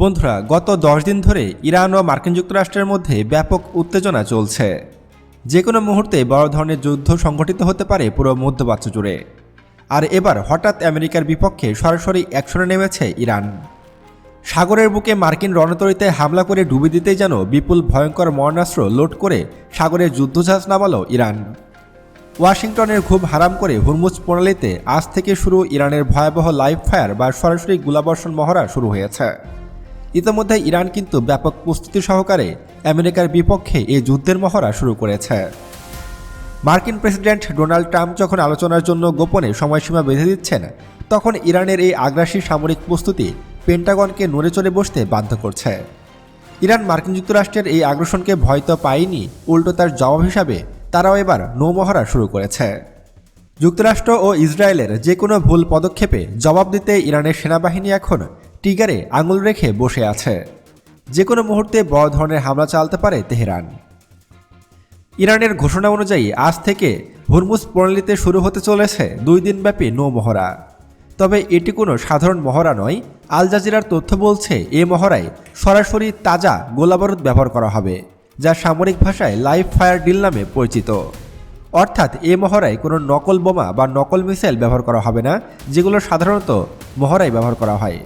বন্ধুরা, গত 10 দিন ধরে ইরান ও মার্কিন যুক্তরাষ্ট্রের মধ্যে ব্যাপক উত্তেজনা চলছে। যে কোনো মুহূর্তে বড় ধরনের যুদ্ধ সংঘটিত হতে পারে পুরো মধ্যপ্রাচ্য জুড়ে। আর এবার হঠাৎ আমেরিকার বিপক্ষে সরাসরি অ্যাকশনে নেমেছে ইরান। সাগরের বুকে মার্কিন রণতরীতে হামলা করে ডুবিয়ে দিতেই যেন বিপুল ভয়ঙ্কর মরণাস্ত্র লোড করে সাগরে যুদ্ধজাহাজ নামালো ইরান। ওয়াশিংটনের খুব হারাম করে হুরমুজ প্রণালীতে আজ থেকে শুরু ইরানের ভয়াবহ লাইভ ফায়ার বা সরাসরি গোলাবর্ষণ মহড়া শুরু হয়েছে। ইতিমধ্যে ইরান কিন্তু ব্যাপক প্রস্তুতি সহকারে আমেরিকার বিপক্ষে এই যুদ্ধের মহড়া শুরু করেছে। মার্কিন প্রেসিডেন্ট ডোনাল্ড ট্রাম্প যখন আলোচনার জন্য গোপনে সময়সীমা বেঁধে দিচ্ছেন, তখন ইরানের এই আগ্রাসী সামরিক প্রস্তুতি পেন্টাগনকে নড়ে চড়ে বসতে বাধ্য করছে। ইরান মার্কিন যুক্তরাষ্ট্রের এই আগ্রাসনকে ভয় তো পায়নি, উল্টো তার জবাব হিসাবে তারাও এবার নৌমহড়া শুরু করেছে। যুক্তরাষ্ট্র ও ইসরায়েলের যে কোনো ভুল পদক্ষেপে জবাব দিতে ইরানের সেনাবাহিনী এখন ট্রিগারে আঙুল রেখে বসে আছে। যে কোনো মুহূর্তে বড় ধরনের হামলা চালাতে পারে তেহরান। ইরানের ঘোষণা অনুযায়ী আজ থেকে হুরমুজ প্রণালীতে শুরু হতে চলেছে 2 দিনব্যাপী নৌমহড়া। তবে এটি কোনো সাধারণ মহড়া নয়। আল জাজিরার তথ্য বলছে এ মহড়ায় সরাসরি তাজা গোলাবারুদ ব্যবহার করা হবে, যা সামরিক ভাষায় লাইভ ফায়ার ডিল নামে পরিচিত। অর্থাৎ এ মহড়ায় কোনো নকল বোমা বা নকল মিসাইল ব্যবহার করা হবে না, যেগুলো সাধারণত মহড়ায় ব্যবহার করা হয়।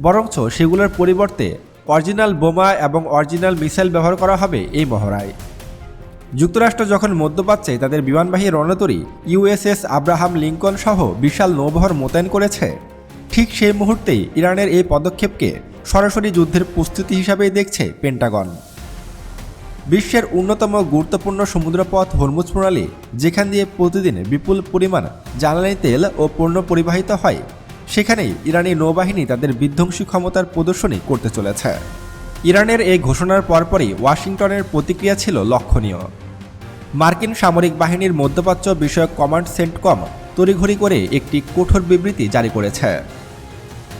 বরঞ্চ সেগুলোর পরিবর্তে অরিজিনাল বোমা এবং অরিজিনাল মিসাইল ব্যবহার করা হবে এই মহড়ায়। যুক্তরাষ্ট্র যখন মধ্যপ্রাচ্যে তাদের বিমানবাহী রণতরী ইউএসএস আব্রাহাম লিঙ্কন সহ বিশাল নৌবহর মোতায়েন করেছে, ঠিক সেই মুহূর্তেই ইরানের এই পদক্ষেপকে সরাসরি যুদ্ধের প্রস্তুতি হিসাবেই দেখছে পেন্টাগন। বিশ্বের অন্যতম গুরুত্বপূর্ণ সমুদ্রপথ হরমুজ প্রণালী, যেখান দিয়ে প্রতিদিন বিপুল পরিমাণ জ্বালানি তেল ও পণ্য পরিবাহিত হয়, সেখানেই ইরানি নৌবাহিনী তাদের বিধ্বংসী ক্ষমতার প্রদর্শনী করতে চলেছে। ইরানের এই ঘোষণার পরপরই ওয়াশিংটনের প্রতিক্রিয়া ছিল লক্ষণীয়। মার্কিন সামরিক বাহিনীর মধ্যপ্রাচ্য বিষয়ক কমান্ড সেন্টকম তড়িঘড়ি করে একটি কঠোর বিবৃতি জারি করেছে।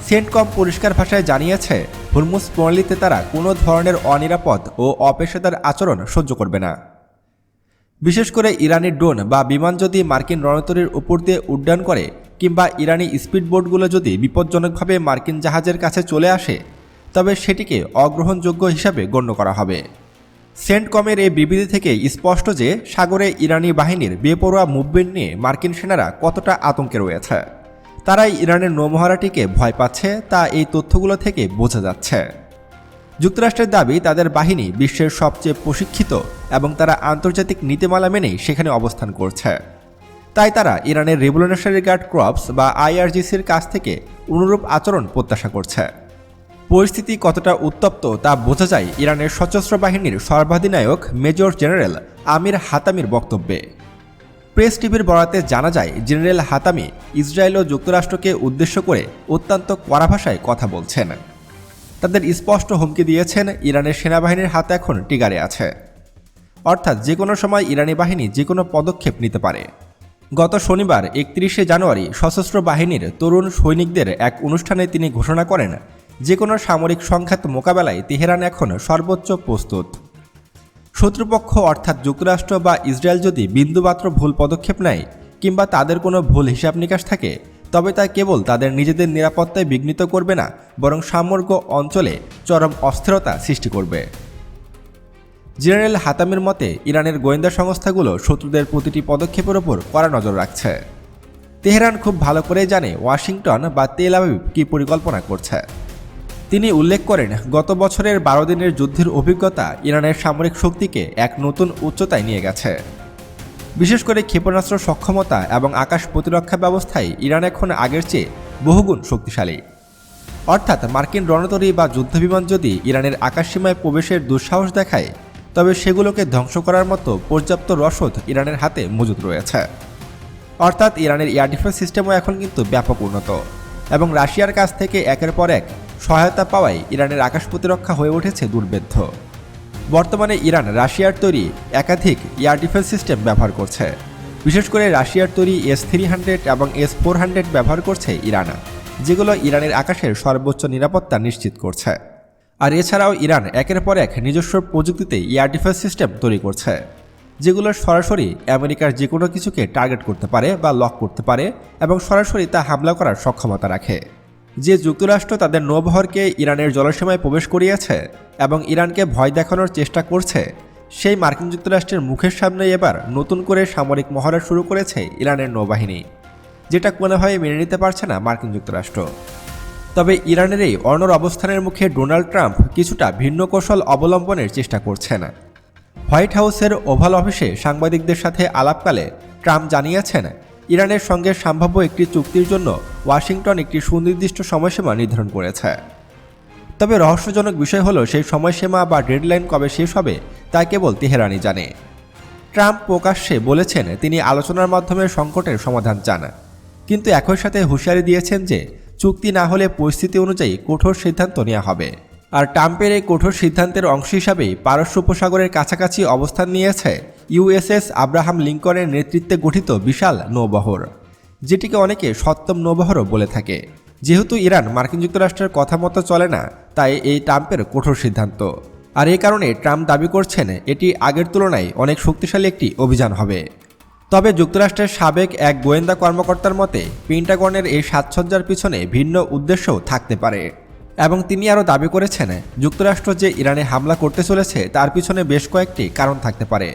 সেন্টকম পরিষ্কার ভাষায় জানিয়েছে, হুরমুজ প্রণালীতে তারা কোনো ধরনের অনিরাপদ ও অপেশাদার আচরণ সহ্য করবে না। বিশেষ করে ইরানি ড্রোন বা বিমান যদি মার্কিন রণতরীর উপর দিয়ে উড্ডয়ন করে কিংবা ইরানি স্পিডবোটগুলো যদি বিপজ্জনকভাবে মার্কিন জাহাজের কাছে চলে আসে, তবে সেটিকে অগ্রহণযোগ্য হিসাবে গণ্য করা হবে। সেন্টকমের এই বিবৃতি থেকে স্পষ্ট যে সাগরে ইরানি বাহিনীর বেপরোয়া মুভমেন্ট নিয়ে মার্কিন সেনারা কতটা আতঙ্কে রয়েছে। তারাই ইরানের নৌমহড়াটিকে ভয় পাচ্ছে, তা এই তথ্যগুলো থেকে বোঝা যাচ্ছে। যুক্তরাষ্ট্রের দাবি, তাদের বাহিনী বিশ্বের সবচেয়ে প্রশিক্ষিত এবং তারা আন্তর্জাতিক নীতিমালা মেনেই সেখানে অবস্থান করছে। তাই তারা ইরানের রেভলিউশনারি গার্ড ক্রপস বা আইআরজিসির কাছ থেকে অনুরূপ আচরণ প্রত্যাশা করছে। পরিস্থিতি কতটা উত্তপ্ত তা বোঝা যায় ইরানের সশস্ত্র বাহিনীর সর্বাধিনায়ক মেজর জেনারেল আমির হাতামির বক্তব্যে। প্রেস টিভির বরাতে জানা যায়, জেনারেল হাতামি ইসরায়েল ও যুক্তরাষ্ট্রকে উদ্দেশ্য করে অত্যন্ত কড়া ভাষায় কথা বলছেন। তাদের স্পষ্ট হুমকি দিয়েছেন, ইরানের সেনাবাহিনীর হাত এখন ট্রিগারে আছে। অর্থাৎ যে কোনো সময় ইরানি বাহিনী যে কোনো পদক্ষেপ নিতে পারে। গত শনিবার 31শে জানুয়ারি সশস্ত্র বাহিনীর তরুণ সৈনিকদের এক অনুষ্ঠানে তিনি ঘোষণা করেন, যে কোনো সামরিক সংঘাত মোকাবেলায় তেহরান এখন সর্বোচ্চ প্রস্তুত। শত্রুপক্ষ অর্থাৎ যুক্তরাষ্ট্র বা ইসরায়েল যদি বিন্দুমাত্র ভুল পদক্ষেপ নেয় কিংবা তাদের কোনো ভুল হিসাব নিকাশ থাকে, তবে তা কেবল তাদের নিজেদের নিরাপত্তায় বিঘ্নিত করবে না, বরং সমগ্র অঞ্চলে চরম অস্থিরতা সৃষ্টি করবে। জেনারেল হাতামির মতে, ইরানের গোয়েন্দা সংস্থাগুলো শত্রুদের প্রতিটি পদক্ষেপের ওপর কড়া নজর রাখছে। তেহরান খুব ভালো করে জানে ওয়াশিংটন বা তেল আবিব কী পরিকল্পনা করছে। তিনি উল্লেখ করেন, গত বছরের 12 দিনের যুদ্ধের অভিজ্ঞতা ইরানের সামরিক শক্তিকে এক নতুন উচ্চতায় নিয়ে গেছে। বিশেষ করে ক্ষেপণাস্ত্র সক্ষমতা এবং আকাশ প্রতিরক্ষা ব্যবস্থায় ইরান এখন আগের চেয়ে বহুগুণ শক্তিশালী। অর্থাৎ মার্কিন রণতরী বা যুদ্ধবিমান যদি ইরানের আকাশসীমায় প্রবেশের দুঃসাহস দেখায়, তবে সেগুলোকে ধ্বংস করার মতো পর্যাপ্ত রসদ ইরানের হাতে মজুদ রয়েছে। অর্থাৎ ইরানের এয়ার ডিফেন্স সিস্টেমও এখন কিন্তু ব্যাপক উন্নত এবং রাশিয়ার কাছ থেকে একের পর এক সহায়তা পাওয়ায় ইরানের আকাশ প্রতিরক্ষা হয়ে উঠেছে দুর্ভেদ্য। বর্তমানে ইরান রাশিয়ার তৈরি একাধিক এয়ার ডিফেন্স সিস্টেম ব্যবহার করছে। বিশেষ করে রাশিয়ার তৈরি S-300 এবং S-400 ব্যবহার করছে ইরান, যেগুলো ইরানের আকাশের সর্বোচ্চ নিরাপত্তা নিশ্চিত করছে। আর এছাড়াও ইরান একের পর এক নিজস্ব প্রযুক্তিতে এয়ার ডিফেন্স সিস্টেম তৈরি করছে, যেগুলো সরাসরি আমেরিকার যে কোনো কিছুকে টার্গেট করতে পারে বা লক করতে পারে এবং সরাসরি তা হামলা করার সক্ষমতা রাখে। যে যুক্তরাষ্ট্র তাদের নৌবহরকে ইরানের জলসীমায় প্রবেশ করিয়েছে এবং ইরানকে ভয় দেখানোর চেষ্টা করছে, সেই মার্কিন যুক্তরাষ্ট্রের মুখের সামনেই এবার নতুন করে সামরিক মহড়া শুরু করেছে ইরানের নৌবাহিনী, যেটা কোনোভাবেই মেনে নিতে পারছে না মার্কিন যুক্তরাষ্ট্র। তবে ইরানের এই অনড় অবস্থানের মুখে ডোনাল্ড ট্রাম্প কিছুটা ভিন্ন কৌশল অবলম্বনের চেষ্টা করছেন। হোয়াইট হাউসের ওভাল অফিসে সাংবাদিকদের সাথে আলাপকালে ট্রাম্প জানিয়েছেন, ইরানের সঙ্গে সম্ভাব্য একটি চুক্তির জন্য ওয়াশিংটন একটি সুনির্দিষ্ট সময়সীমা নির্ধারণ করেছে। তবে রহস্যজনক বিষয় হলো সেই সময়সীমা বা ডেডলাইন কবে শেষ হবে তা কেবল তেহরানই জানে। ট্রাম্প প্রকাশ্যে বলেছেন তিনি আলোচনার মাধ্যমে সংকটের সমাধান চান, কিন্তু একই সাথে হুঁশিয়ারি দিয়েছেন যে চুক্তি না হলে পরিস্থিতি অনুযায়ী কঠোর সিদ্ধান্ত নেওয়া হবে। আর ট্রাম্পের এই কঠোর সিদ্ধান্তের অংশ হিসাবেই পারস্য উপসাগরের কাছাকাছি অবস্থান নিয়েছে ইউএসএস আব্রাহাম লিঙ্কনের নেতৃত্বে গঠিত বিশাল নৌবহর, যেটিকে অনেকে সপ্তম নৌবহরও বলে থাকে। যেহেতু ইরান মার্কিন যুক্তরাষ্ট্রের কথা মতো চলে না, তাই এই ট্রাম্পের কঠোর সিদ্ধান্ত। আর এই কারণে ট্রাম্প দাবি করছেন এটি আগের তুলনায় অনেক শক্তিশালী একটি অভিযান হবে। তবে যুক্তরাষ্ট্রের সাবেক এক গোয়েন্দা কর্মকর্তার মতে পেন্টাগনের এই সাজসজ্জার পিছনে ভিন্ন উদ্দেশ্যও থাকতে পারে, এবং তিনি আরও দাবি করেছেন যুক্তরাষ্ট্র যে ইরানে হামলা করতে চলেছে তার পিছনে বেশ কয়েকটি কারণ থাকতে পারে,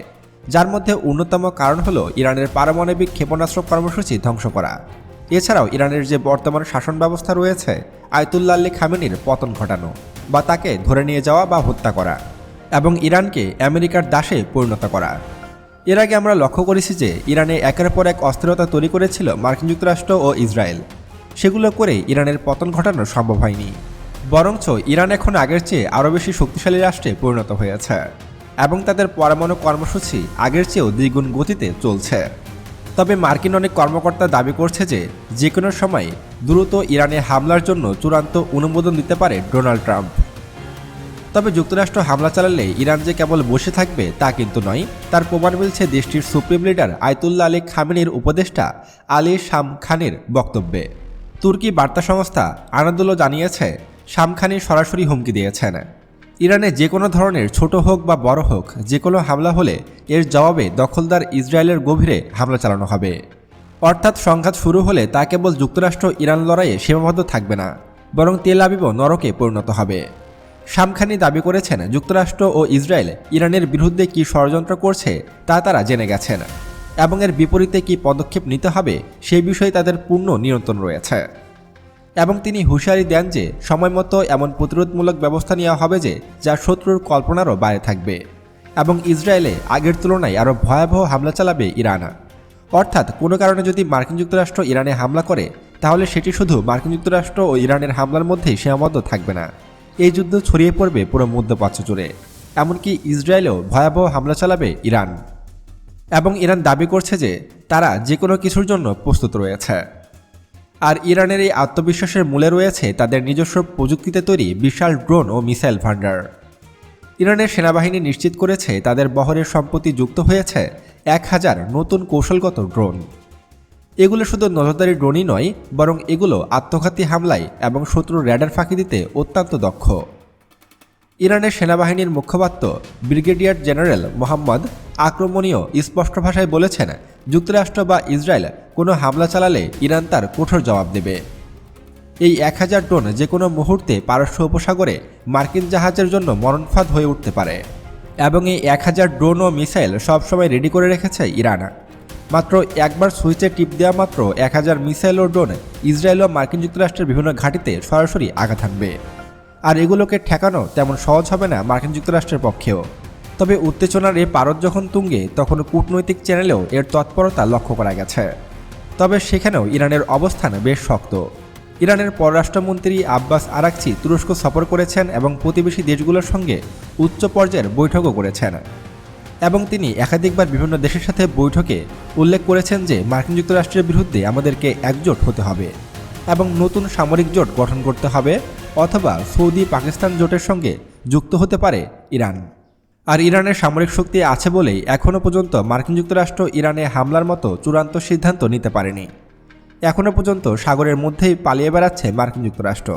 যার মধ্যে অন্যতম কারণ হলো ইরানের পারমাণবিক ক্ষেপণাস্ত্র কর্মসূচি ধ্বংস করা। এছাড়াও ইরানের যে বর্তমান শাসন ব্যবস্থা রয়েছে আয়াতুল্লাহ আলী খামেনির পতন ঘটানো বা তাকে ধরে নিয়ে যাওয়া বা হত্যা করা, এবং ইরানকে আমেরিকার দাসে পরিণত করা। এর আগে আমরা লক্ষ্য করেছি যে ইরানে একের পর এক অস্থিরতা তৈরি করেছিল মার্কিন যুক্তরাষ্ট্র ও ইসরায়েল। সেগুলো করে ইরানের পতন ঘটানো সম্ভব হয়নি, বরঞ্চ ইরান এখন আগের চেয়ে আরও বেশি শক্তিশালী রাষ্ট্রে পরিণত হয়েছে এবং তাদের পরমাণু কর্মসূচি আগের চেয়েও দ্বিগুণ গতিতে চলছে। তবে মার্কিন অনেক কর্মকর্তা দাবি করছে যে কোনো সময় দ্রুত ইরানে হামলার জন্য চূড়ান্ত অনুমোদন দিতে পারে ডোনাল্ড ট্রাম্প। তবে যুক্তরাষ্ট্র হামলা চালালে ইরান যে কেবল বসে থাকবে তা কিন্তু নয়, তার প্রমাণ মিলছে দেশটির সুপ্রিম লিডার আয়াতুল্লাহ আলী খামেনির উপদেষ্টা আলী শামখানির বক্তব্যে। তুর্কি বার্তা সংস্থা আনাদুলো জানিয়েছে শামখানি সরাসরি হুমকি দিয়েছেন, ইরানে যে কোনো ধরনের ছোট হোক বা বড় হোক যে কোনো হামলা হলে এর জবাবে দখলদার ইসরায়েলের গভীরে হামলা চালানো হবে। অর্থাৎ সংঘাত শুরু হলে তা কেবল যুক্তরাষ্ট্র ইরান লড়াইয়ে সীমাবদ্ধ থাকবে না, বরং তেল আবিবও নরকে পরিণত হবে। শামখানি দাবি করেছেন যুক্তরাষ্ট্র ও ইসরায়েল ইরানের বিরুদ্ধে কী ষড়যন্ত্র করছে তা তারা জেনে গেছেন এবং এর বিপরীতে কী পদক্ষেপ নিতে হবে সেই বিষয়ে তাদের পূর্ণ নিয়ন্ত্রণ রয়েছে। এবং তিনি হুঁশিয়ারি দেন যে সময়মতো এমন প্রতিরোধমূলক ব্যবস্থা নেওয়া হবে যা শত্রুর কল্পনারও বাইরে থাকবে এবং ইসরায়েলে আগের তুলনায় আরও ভয়াবহ হামলা চালাবে ইরান। অর্থাৎ কোনো কারণে যদি মার্কিন যুক্তরাষ্ট্র ইরানে হামলা করে তাহলে সেটি শুধু মার্কিন যুক্তরাষ্ট্র ও ইরানের হামলার মধ্যেই সীমাবদ্ধ থাকবে না, এই যুদ্ধ ছড়িয়ে পড়বে পুরো মধ্যপ্রাচ্য জুড়ে। এমনকি ইসরায়েলেও ভয়াবহ হামলা চালাবে ইরান, এবং ইরান দাবি করছে যে তারা যে কোনো কিছুর জন্য প্রস্তুত রয়েছে। আর ইরানের এই আত্মবিশ্বাসের মূলে রয়েছে তাদের নিজস্ব প্রযুক্তিতে তৈরি বিশাল ড্রোন ও মিসাইল ভান্ডার। ইরানের সেনাবাহিনী নিশ্চিত করেছে তাদের বহরের সম্পত্তি যুক্ত হয়েছে 1000 নতুন কৌশলগত ড্রোন। এগুলো শুধু নজরদারি ড্রোনই নয়, বরং এগুলো আত্মঘাতী হামলায় এবং শত্রুর র্যাডার ফাঁকি দিতে অত্যন্ত দক্ষ। ইরানের সেনাবাহিনীর মুখপাত্র ব্রিগেডিয়ার জেনারেল মোহাম্মদ আক্রমণীয় স্পষ্ট ভাষায় বলেছেন যুক্তরাষ্ট্র বা ইসরায়েল কোনো হামলা চালালে ইরান তার কঠোর জবাব দেবে। এই 1000 ড্রোন যে কোনো মুহূর্তে পারস্য উপসাগরে মার্কিন জাহাজের জন্য মরণফাঁদ হয়ে উঠতে পারে, এবং এই 1000 ড্রোন ও মিসাইল সবসময় রেডি করে রেখেছে ইরান। মাত্র একবার সুইচে টিপ দেওয়া মাত্র 1000 মিসাইল ও ড্রোন ইসরায়েল ও মার্কিন যুক্তরাষ্ট্রের বিভিন্ন ঘাঁটিতে সরাসরি আঘাত হানবে। আর এগুলোকে ঠেকানো তেমন সহজ হবে না মার্কিন যুক্তরাষ্ট্রের পক্ষেও। তবে উত্তেজনার এ পারদ যখন তুঙ্গে তখন কূটনৈতিক চ্যানেলেও এর তৎপরতা লক্ষ্য করা গেছে। তবে সেখানেও ইরানের অবস্থান বেশ শক্ত। ইরানের পররাষ্ট্রমন্ত্রী আব্বাস আরাকচি তুরস্ক সফর করেছেন এবং প্রতিবেশী দেশগুলোর সঙ্গে উচ্চ পর্যায়ের বৈঠকও করেছেন, এবং তিনি একাধিকবার বিভিন্ন দেশের সাথে বৈঠকে উল্লেখ করেছেন যে মার্কিন যুক্তরাষ্ট্রের বিরুদ্ধে আমাদেরকে একজোট হতে হবে এবং নতুন সামরিক জোট গঠন করতে হবে, অথবা সৌদি পাকিস্তান জোটের সঙ্গে যুক্ত হতে পারে ইরান। আর ইরানের সামরিক শক্তি আছে বলেই এখনও পর্যন্ত মার্কিন যুক্তরাষ্ট্র ইরানে হামলার মতো চূড়ান্ত সিদ্ধান্ত নিতে পারেনি। এখনও পর্যন্ত সাগরের মধ্যেই পালিয়ে বেড়াচ্ছে মার্কিন যুক্তরাষ্ট্র।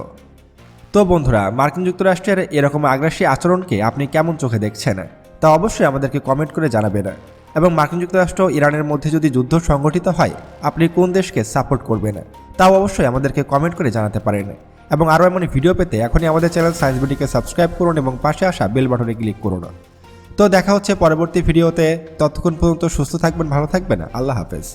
তো বন্ধুরা, মার্কিন যুক্তরাষ্ট্রের এরকম আগ্রাসী আচরণকে আপনি কেমন চোখে দেখছেন তা অবশ্যই আমাদেরকে কমেন্ট করে জানাবেন। এবং মার্কিন যুক্তরাষ্ট্র ইরানের মধ্যে যদি যুদ্ধ সংঘটিত হয় আপনি কোন দেশকে সাপোর্ট করবেন তাও অবশ্যই আমাদেরকে কমেন্ট করে জানাতে পারেন। এবং আরও এমন ভিডিও পেতে এখনই আমাদের চ্যানেল সায়েন্স বিডিকে সাবস্ক্রাইব করুন এবং পাশে আসা বেল বাটনে ক্লিক করুন। তো দেখা হচ্ছে পরবর্তী ভিডিওতে। ততক্ষণ পর্যন্ত সুস্থ থাকবেন, ভালো থাকবেন। আল্লাহ হাফেজ।